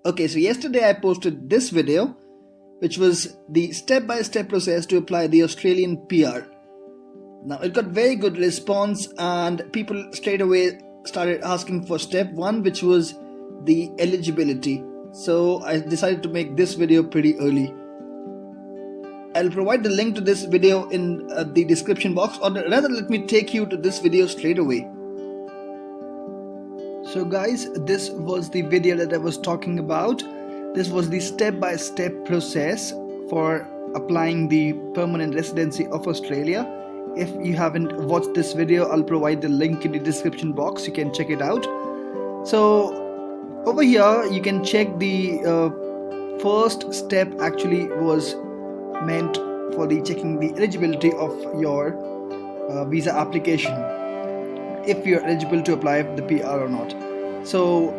Okay, so yesterday I posted this video, which was the step-by-step process to apply the Australian PR. Now, it got very good response and people straight away started asking for step 1, which was the eligibility. So I decided to make this video pretty early. I'll provide the link to this video in the description box, or rather let me take you to this video straight away. So guys, this was the video that I was talking about. This was the step-by-step process for applying the permanent residency of Australia. If you haven't watched this video, I'll provide the link in the description box. You can check it out. So over here you can check the first step actually was meant for the checking the eligibility of your visa application, if you're eligible to apply for the PR or not. So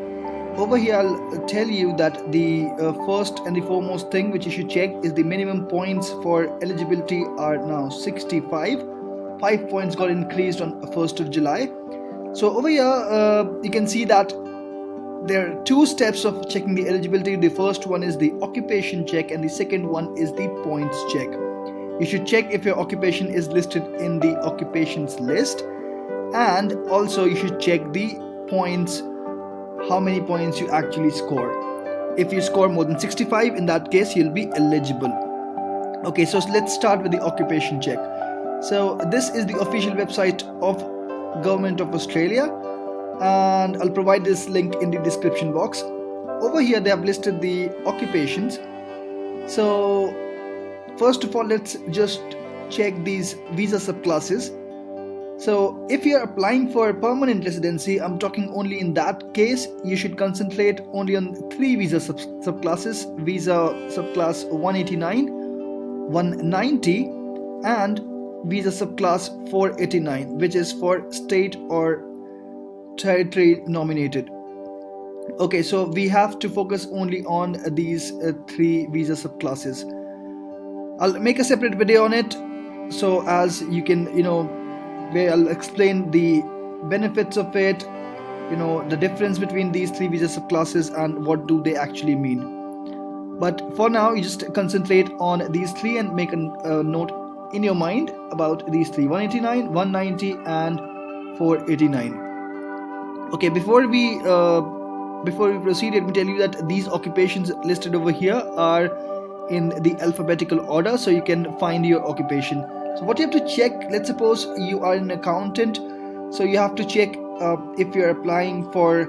over here I'll tell you that the first and the foremost thing which you should check is the minimum points for eligibility are now 65. 5 points got increased on 1st of July. So over here you can see that there are two steps of checking the eligibility. The first one is the occupation check and the second one is the points check. You should check if your occupation is listed in the occupations list, and also you should check the points, how many points you actually score. If you score more than 65, in that case you'll be eligible. Okay, so let's start with the occupation check. So this is the official website of Government of Australia, and I'll provide this link in the description box. Over here they have listed the occupations. So first of all, let's just check these visa subclasses. So if you're applying for permanent residency, I'm talking only in that case, you should concentrate only on 3 visa subclasses: visa subclass 189, 190 and visa subclass 489, which is for state or territory nominated. Okay, so we have to focus only on these 3 visa subclasses. I'll make a separate video on it, so as you can, where I'll explain the benefits of it, the difference between these 3 visa subclasses and what do they actually mean. But for now, you just concentrate on these 3 and make a note in your mind about these 3: 189, 190 and 489. Okay, before we proceed, let me tell you that these occupations listed over here are in the alphabetical order, so you can find your occupation. So what you have to check, let's suppose you are an accountant, so you have to check if you're applying for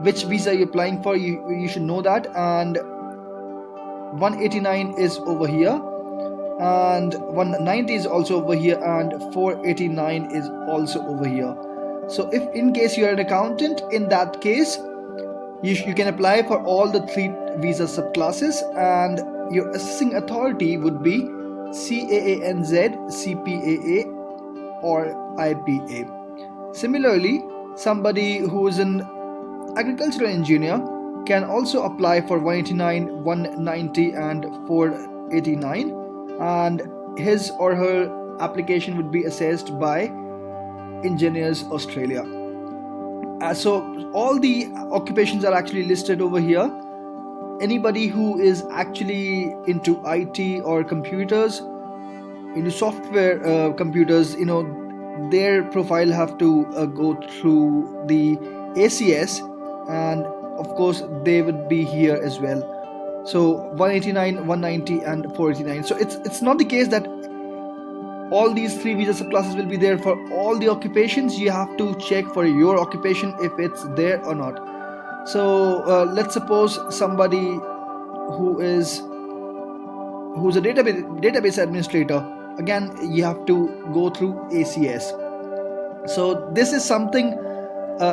which visa you're applying for. You should know that, and 189 is over here and 190 is also over here and 489 is also over here. So if in case you are an accountant, in that case you can apply for all the 3 visa subclasses, and your assessing authority would be CAANZ, CPAA or IPA. Similarly, somebody who is an agricultural engineer can also apply for 189, 190 and 489, and his or her application would be assessed by Engineers Australia. So all the occupations are actually listed over here. Anybody who is actually into IT or computers, into software computers, their profile have to go through the ACS, and of course they would be here as well. So 189, 190 and 489. So it's not the case that all these 3 visa subclasses will be there for all the occupations. You have to check for your occupation if it's there or not. So let's suppose somebody who's a database administrator. Again, you have to go through ACS. So this is something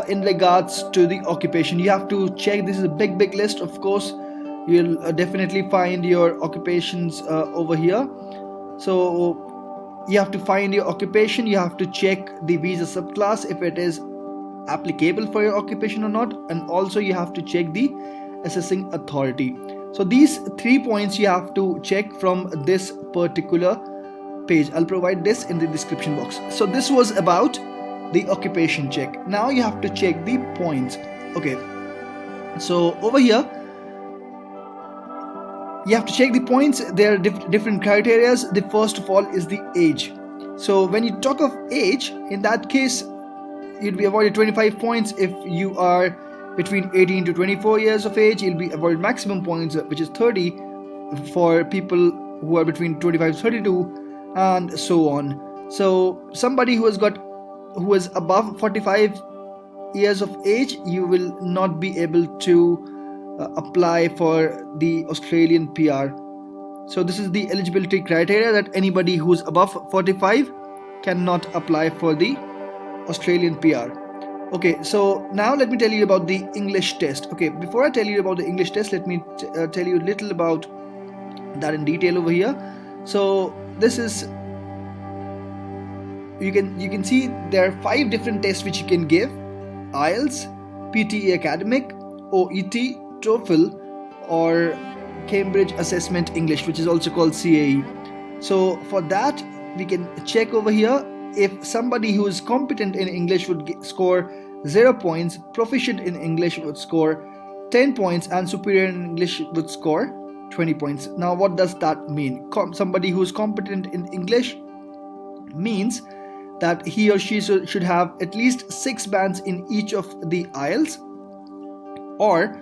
in regards to the occupation. You have to check. This is a big list. Of course, you'll definitely find your occupations over here. So you have to find your occupation, you have to check the visa subclass if it is applicable for your occupation or not, and also you have to check the assessing authority. So these 3 points you have to check from this particular page. I'll provide this in the description box. So this was about the occupation check. Now you have to check the points. Okay, so over here You have to check the points. There are different criteria. The first of all is the age. So when you talk of age, in that case, you'd be awarded 25 points. If you are between 18 to 24 years of age, you'll be awarded maximum points, which is 30 for people who are between 25 to 32, and so on. So somebody who is above 45 years of age, you will not be able to apply for the Australian PR. So this is the eligibility criteria, that anybody who's above 45 cannot apply for the Australian PR. Okay, so now let me tell you about the English test. Okay, before I tell you about the English test, let me tell you a little about that in detail over here. So this is, you can see there are 5 different tests which you can give: IELTS, PTE Academic, OET, TOEFL, or Cambridge Assessment English, which is also called CAE. So for that, we can check over here. If somebody who is competent in English would score 0 points, proficient in English would score 10 points, and superior in English would score 20 points. Now what does that mean? Somebody who is competent in English means that he or she should have at least 6 bands in each of the IELTS, or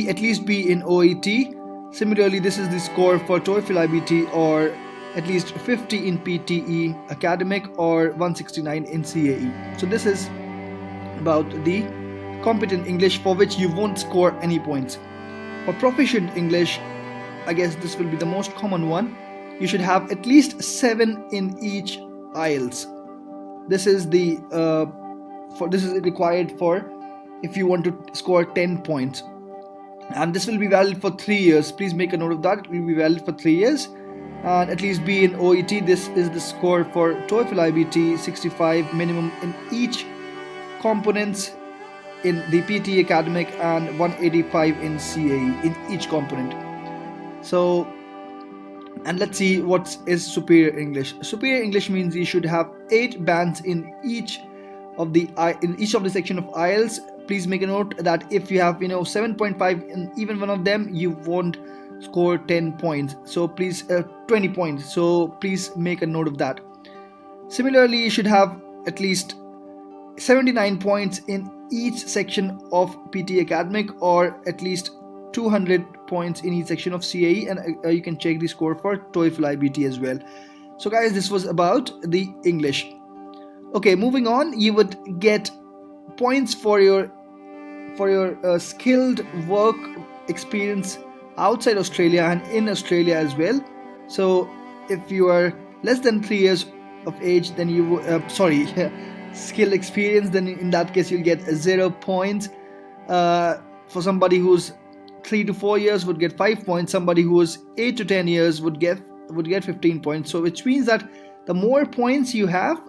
at least be in OET. Similarly, this is the score for TOEFL IBT, or at least 50 in PTE Academic, or 169 in CAE. So this is about the competent English, for which you won't score any points. For proficient English, I guess this will be the most common one. You should have at least 7 in each IELTS. This is required for if you want to score 10 points, and this will be valid for 3 years. Please make a note of that. It will be valid for 3 years, and at least be in OET. This is the score for TOEFL IBT, 65 minimum in each components in the PTE Academic, and 185 in CAE in each component. So, and let's see what is superior English. Superior English means you should have 8 bands in each of the section of IELTS. Please make a note that if you have 7.5 in even one of them, you won't score 10 points. So please 20 points. So please make a note of that. Similarly, you should have at least 79 points in each section of PT Academic, or at least 200 points in each section of CAE, and you can check the score for TOEFL IBT as well. So guys, this was about the English. Okay, moving on, you would get points for your skilled work experience outside Australia and in Australia as well. So if you are less than 3 years of age, then you skill experience, then in that case you'll get 0 points. For somebody who's 3 to 4 years would get 5 points. Somebody who is 8 to 10 years would get 15 points. So which means that the more points you have,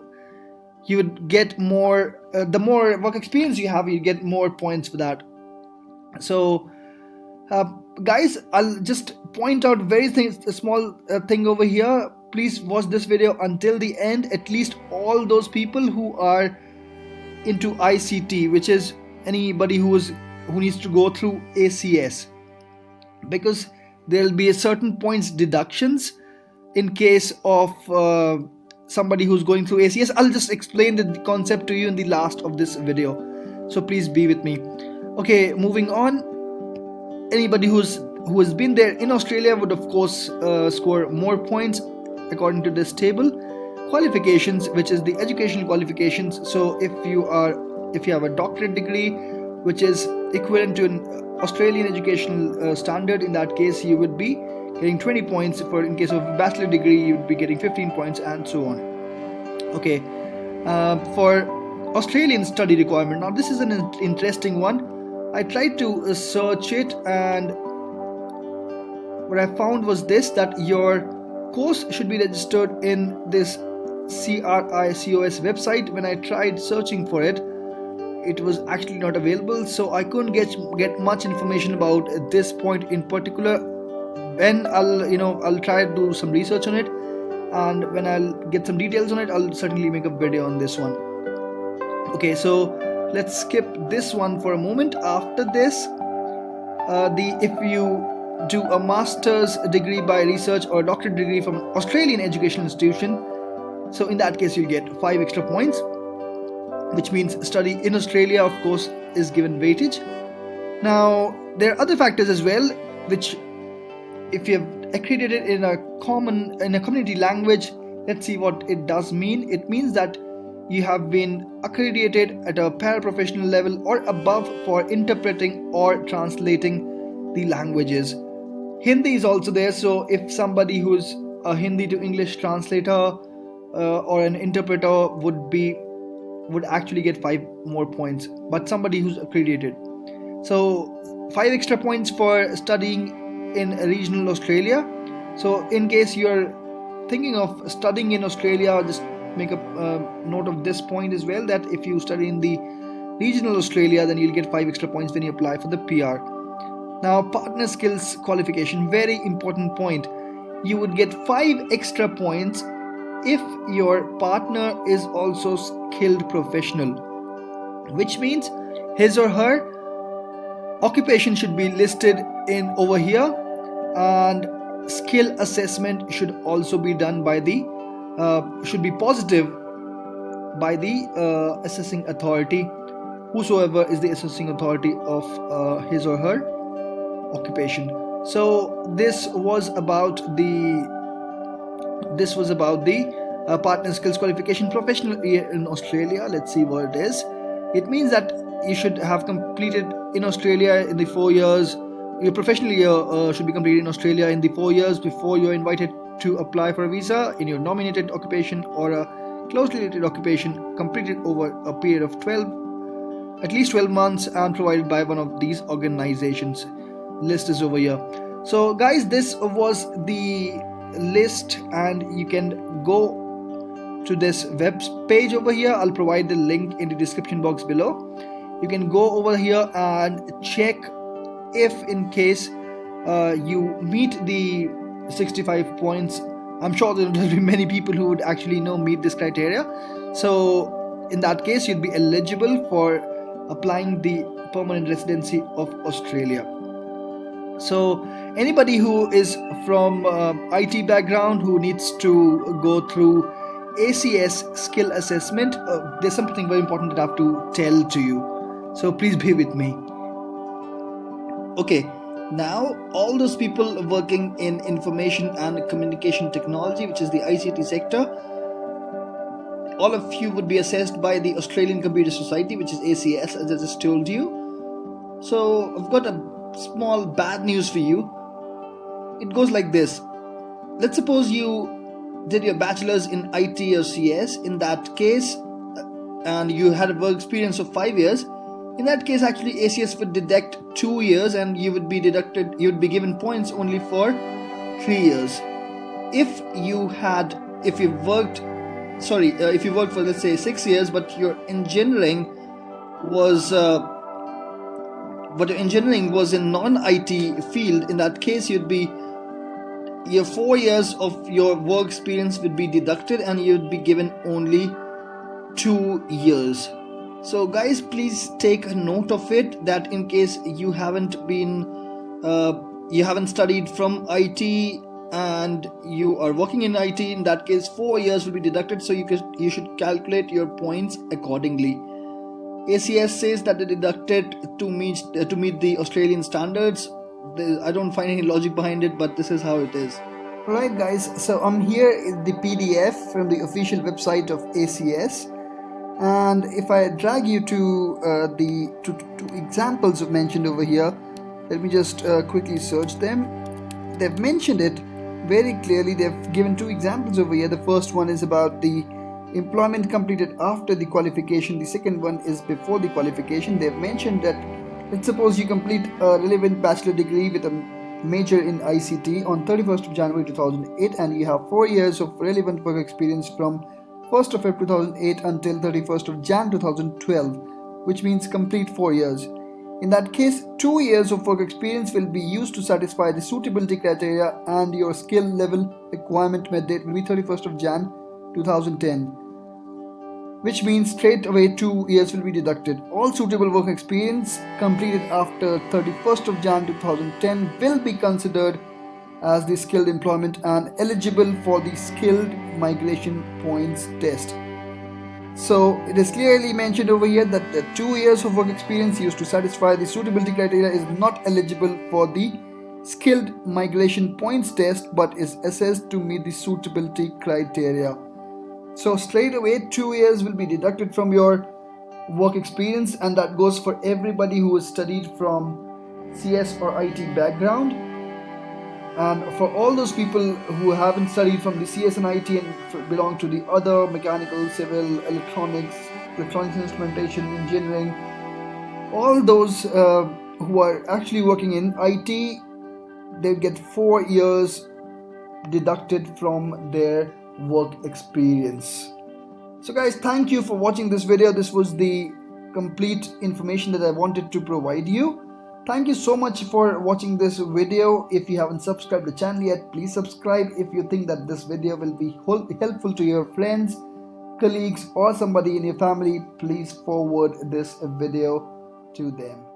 you would get more. The more work experience you have, you get more points for that. So guys, I'll just point out a small thing over here. Please watch this video until the end. At least all those people who are into ICT, which is anybody who needs to go through ACS, because there'll be a certain points deductions in case of somebody who's going through ACS. I'll just explain the concept to you in the last of this video, so please be with me. Okay, moving on. Anybody who has been there in Australia would of course score more points according to this table. Qualifications, which is the educational qualifications. So if you have a doctorate degree, which is equivalent to an Australian educational standard, in that case you would be getting 20 points. In case of bachelor degree, you would be getting 15 points, and so on. Okay, for Australian study requirement, now this is an interesting one. I tried to search it, and what I found was this, that your course should be registered in this CRICOS website. When I tried searching for it, it was actually not available, so I couldn't get much information about this point in particular. When I'll try to do some research on it, and when I'll get some details on it, I'll certainly make a video on this one. Okay, so let's skip this one for a moment. After this, if you do a master's degree by research or a doctorate degree from an Australian educational institution, so in that case you'll get 5 extra points, which means study in Australia, of course, is given weightage. Now, there are other factors as well, which if you have accredited in a community language, let's see what it does mean. It means that you have been accredited at a paraprofessional level or above for interpreting or translating the languages. Hindi is also there, so if somebody who's a Hindi to English translator or an interpreter would actually get 5 more points, but somebody who's accredited. So 5 extra points for studying in regional Australia. So in case you're thinking of studying in Australia, just make a note of this point as well, that if you study in the regional Australia, then you'll get 5 extra points when you apply for the PR. Now, partner skills qualification, very important point. You would get 5 extra points if your partner is also skilled professional, which means his or her occupation should be listed in over here, and skill assessment should also be done by the should be positive by the assessing authority, whosoever is the assessing authority of his or her occupation. So this was about the partner skills qualification professional year in Australia. Let's see what it is. It means that you should have completed in Australia in the 4 years. Your professional year should be completed in Australia in the 4 years before you're invited to apply for a visa in your nominated occupation or a closely related occupation, completed over a period of at least 12 months and provided by one of these organizations. List is over here. So guys, this was the list, and you can go to this web page over here. I'll provide the link in the description box below. You can go over here and check if in case you meet the 65 points. I'm sure there will be many people who would actually meet this criteria. So in that case, you'd be eligible for applying the permanent residency of Australia. So anybody who is from IT background who needs to go through ACS skill assessment, there's something very important that I have to tell to you. So please be with me. Okay, now all those people working in information and communication technology, which is the ICT sector, all of you would be assessed by the Australian Computer Society, which is ACS, as I just told you. So I've got a small bad news for you. It goes like this. Let's suppose you did your bachelor's in IT or CS. In that case, and you had a work experience of 5 years, in that case actually ACS would deduct 2 years and you would be given points only for 3 years. If you worked for, let's say, 6 years, but your engineering was in non-IT field, in that case your 4 years of your work experience would be deducted and you'd be given only 2 years. So guys, please take a note of it, that in case you haven't studied from IT and you are working in IT, in that case 4 years will be deducted, so you should calculate your points accordingly. ACS says that they deducted to meet the Australian standards. I don't find any logic behind it, but this is how it is. Alright guys, so I'm here in the PDF from the official website of ACS, and if I drag you to the two examples I've mentioned over here, let me just quickly search them. They've mentioned it very clearly. They've given 2 examples over here. The first one is about the employment completed after the qualification. The second one is before the qualification. They've mentioned that, let's suppose you complete a relevant bachelor degree with a major in ICT on 31st of January 2008, and you have 4 years of relevant work experience from 1st of April 2008 until 31st of Jan 2012, which means complete 4 years. In that case, 2 years of work experience will be used to satisfy the suitability criteria, and your skill level requirement met date will be 31st of Jan 2010, which means straight away 2 years will be deducted. All suitable work experience completed after 31st of Jan 2010 will be considered as the skilled employment and eligible for the skilled migration points test. So it is clearly mentioned over here that the 2 years of work experience used to satisfy the suitability criteria is not eligible for the skilled migration points test, but is assessed to meet the suitability criteria. So straight away 2 years will be deducted from your work experience, and that goes for everybody who has studied from CS or IT background. And for all those people who haven't studied from the CS and IT and belong to the other mechanical, civil, electronics instrumentation, engineering, all those who are actually working in IT, they get 4 years deducted from their work experience. So guys, thank you for watching this video. This was the complete information that I wanted to provide you. Thank you so much for watching this video. If you haven't subscribed to the channel yet, please subscribe. If you think that this video will be helpful to your friends, colleagues, or somebody in your family, please forward this video to them.